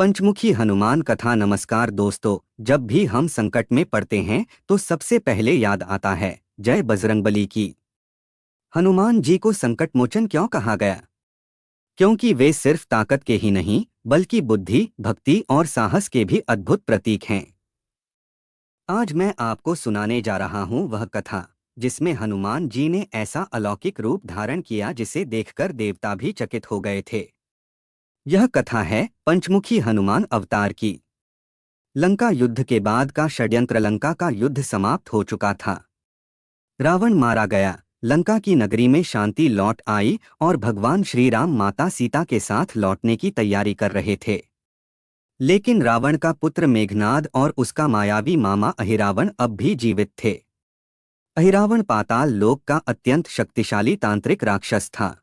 पंचमुखी हनुमान कथा। नमस्कार दोस्तों, जब भी हम संकट में पड़ते हैं तो सबसे पहले याद आता है जय बजरंगबली की। हनुमान जी को संकट मोचन क्यों कहा गया? क्योंकि वे सिर्फ ताकत के ही नहीं बल्कि बुद्धि, भक्ति और साहस के भी अद्भुत प्रतीक हैं। आज मैं आपको सुनाने जा रहा हूँ वह कथा जिसमें हनुमान जी ने ऐसा अलौकिक रूप धारण किया जिसे देखकर देवता भी चकित हो गए थे। यह कथा है पंचमुखी हनुमान अवतार की। लंका युद्ध के बाद का षड्यंत्र। लंका का युद्ध समाप्त हो चुका था। रावण मारा गया, लंका की नगरी में शांति लौट आई और भगवान श्री राम माता सीता के साथ लौटने की तैयारी कर रहे थे। लेकिन रावण का पुत्र मेघनाद और उसका मायावी मामा अहिरावण अब भी जीवित थे। अहिरावण पाताल लोक का अत्यंत शक्तिशाली तांत्रिक राक्षस था।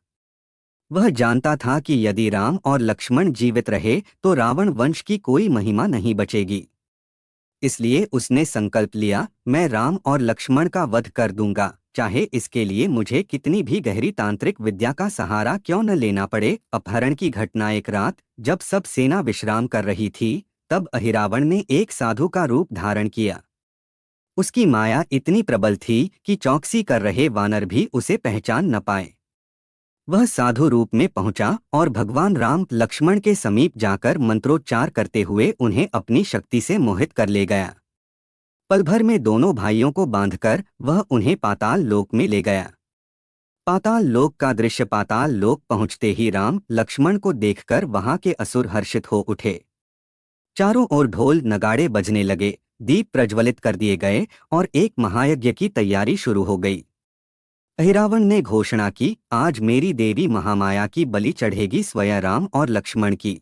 वह जानता था कि यदि राम और लक्ष्मण जीवित रहे तो रावण वंश की कोई महिमा नहीं बचेगी। इसलिए उसने संकल्प लिया, मैं राम और लक्ष्मण का वध कर दूंगा, चाहे इसके लिए मुझे कितनी भी गहरी तांत्रिक विद्या का सहारा क्यों न लेना पड़े। अपहरण की घटना। एक रात जब सब सेना विश्राम कर रही थी तब अहिरावण ने एक साधु का रूप धारण किया। उसकी माया इतनी प्रबल थी कि चौकसी कर रहे वानर भी उसे पहचान न पाए। वह साधु रूप में पहुंचा और भगवान राम लक्ष्मण के समीप जाकर मंत्रोच्चार करते हुए उन्हें अपनी शक्ति से मोहित कर ले गया। पल भर में दोनों भाइयों को बांधकर वह उन्हें पाताल लोक में ले गया। पाताल लोक का दृश्य। पाताल लोक पहुंचते ही राम लक्ष्मण को देखकर वहां के असुर हर्षित हो उठे। चारों ओर ढोल नगाड़े बजने लगे, दीप प्रज्वलित कर दिए गए और एक महायज्ञ की तैयारी शुरू हो गई। अहिरावण ने घोषणा की, आज मेरी देवी महामाया की बलि चढ़ेगी स्वयं राम और लक्ष्मण की।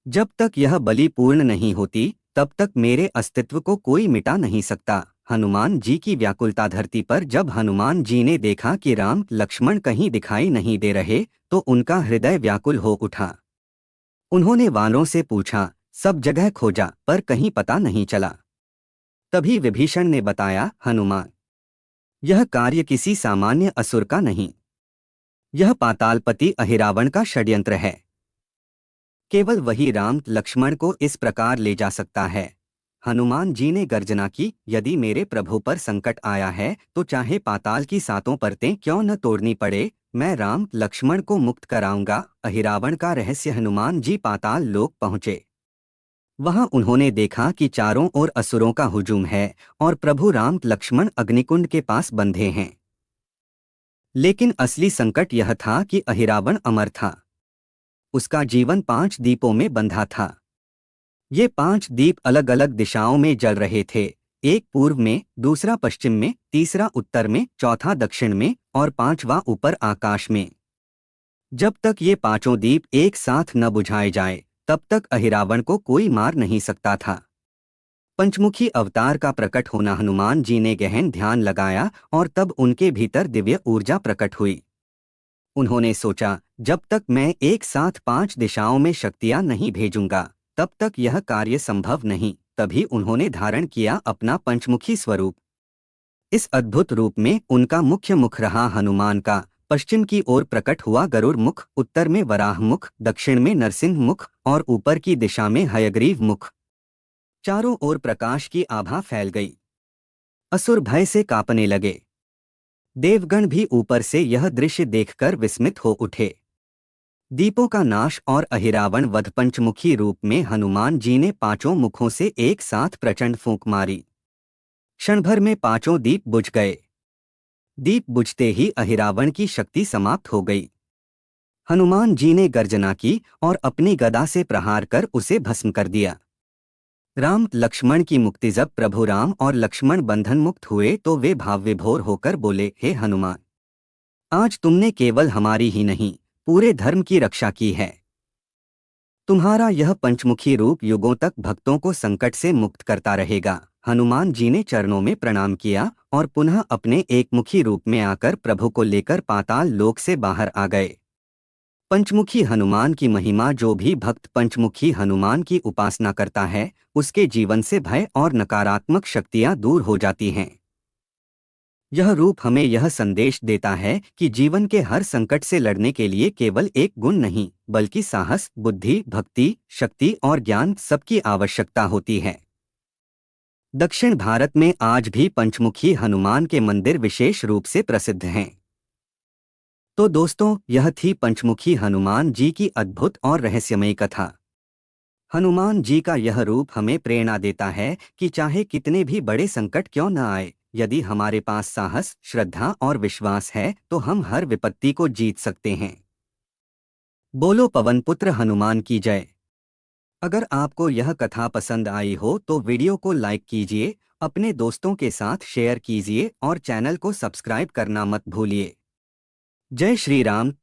जब तक यह बलि पूर्ण नहीं होती तब तक मेरे अस्तित्व को कोई मिटा नहीं सकता। हनुमान जी की व्याकुलता। धरती पर जब हनुमान जी ने देखा कि राम लक्ष्मण कहीं दिखाई नहीं दे रहे तो उनका हृदय व्याकुल हो उठा। उन्होंने वानरों से पूछा, सब जगह खोजा पर कहीं पता नहीं चला। तभी विभीषण ने बताया, हनुमान, यह कार्य किसी सामान्य असुर का नहीं, यह पातालपति अहिरावण का षड्यंत्र है। केवल वही राम लक्ष्मण को इस प्रकार ले जा सकता है। हनुमान जी ने गर्जना की, यदि मेरे प्रभु पर संकट आया है तो चाहे पाताल की सातों परतें क्यों न तोड़नी पड़े, मैं राम लक्ष्मण को मुक्त कराऊंगा। अहिरावण का रहस्य। हनुमान जी पाताल लोक पहुंचे। वहां उन्होंने देखा कि चारों ओर असुरों का हुजूम है और प्रभु राम लक्ष्मण अग्निकुंड के पास बंधे हैं। लेकिन असली संकट यह था कि अहिरावण अमर था। उसका जीवन 5 दीपों में बंधा था। ये 5 दीप अलग अलग दिशाओं में जल रहे थे। एक पूर्व में, दूसरा पश्चिम में, तीसरा उत्तर में, चौथा दक्षिण में और 5वां ऊपर आकाश में। जब तक ये 5 दीप एक साथ न बुझाए जाए तब तक अहिरावण को कोई मार नहीं सकता था। पंचमुखी अवतार का प्रकट होना। हनुमान जी ने गहन ध्यान लगाया और तब उनके भीतर दिव्य ऊर्जा प्रकट हुई। उन्होंने सोचा, जब तक मैं एक साथ 5 दिशाओं में शक्तियां नहीं भेजूंगा तब तक यह कार्य संभव नहीं। तभी उन्होंने धारण किया अपना पंचमुखी स्वरूप। इस अद्भुत रूप में उनका मुख्य मुख रहा हनुमान का। पश्चिम की ओर प्रकट हुआ गरुड़ मुख, उत्तर में वराह मुख, दक्षिण में नरसिंह मुख और ऊपर की दिशा में हयग्रीव मुख। चारों ओर प्रकाश की आभा फैल गई। असुर भय से कांपने लगे। देवगण भी ऊपर से यह दृश्य देखकर विस्मित हो उठे। दीपों का नाश और अहिरावण वध। पंचमुखी रूप में हनुमान जी ने 5 मुखों से एक साथ प्रचंड फूंक मारी। क्षण भर में 5 दीप बुझ गए। दीप बुझते ही अहिरावण की शक्ति समाप्त हो गई। हनुमान जी ने गर्जना की और अपनी गदा से प्रहार कर उसे भस्म कर दिया। राम लक्ष्मण की मुक्ति। जब प्रभु राम और लक्ष्मण बंधन मुक्त हुए तो वे भाव विभोर होकर बोले, हे हनुमान, आज तुमने केवल हमारी ही नहीं पूरे धर्म की रक्षा की है। तुम्हारा यह पंचमुखी रूप युगों तक भक्तों को संकट से मुक्त करता रहेगा। हनुमान जी ने चरणों में प्रणाम किया और पुनः अपने एकमुखी रूप में आकर प्रभु को लेकर पाताल लोक से बाहर आ गए। पंचमुखी हनुमान की महिमा। जो भी भक्त पंचमुखी हनुमान की उपासना करता है उसके जीवन से भय और नकारात्मक शक्तियां दूर हो जाती हैं। यह रूप हमें यह संदेश देता है कि जीवन के हर संकट से लड़ने के लिए केवल एक गुण नहीं, बल्कि साहस, बुद्धि, भक्ति, शक्ति और ज्ञान सबकी आवश्यकता होती है। दक्षिण भारत में आज भी पंचमुखी हनुमान के मंदिर विशेष रूप से प्रसिद्ध हैं। तो दोस्तों, यह थी पंचमुखी हनुमान जी की अद्भुत और रहस्यमयी कथा। हनुमान जी का यह रूप हमें प्रेरणा देता है कि चाहे कितने भी बड़े संकट क्यों न आए, यदि हमारे पास साहस, श्रद्धा और विश्वास है तो हम हर विपत्ति को जीत सकते हैं। बोलो पवन पुत्र हनुमान की जय। अगर आपको यह कथा पसंद आई हो तो वीडियो को लाइक कीजिए, अपने दोस्तों के साथ शेयर कीजिए और चैनल को सब्सक्राइब करना मत भूलिए। जय श्री राम।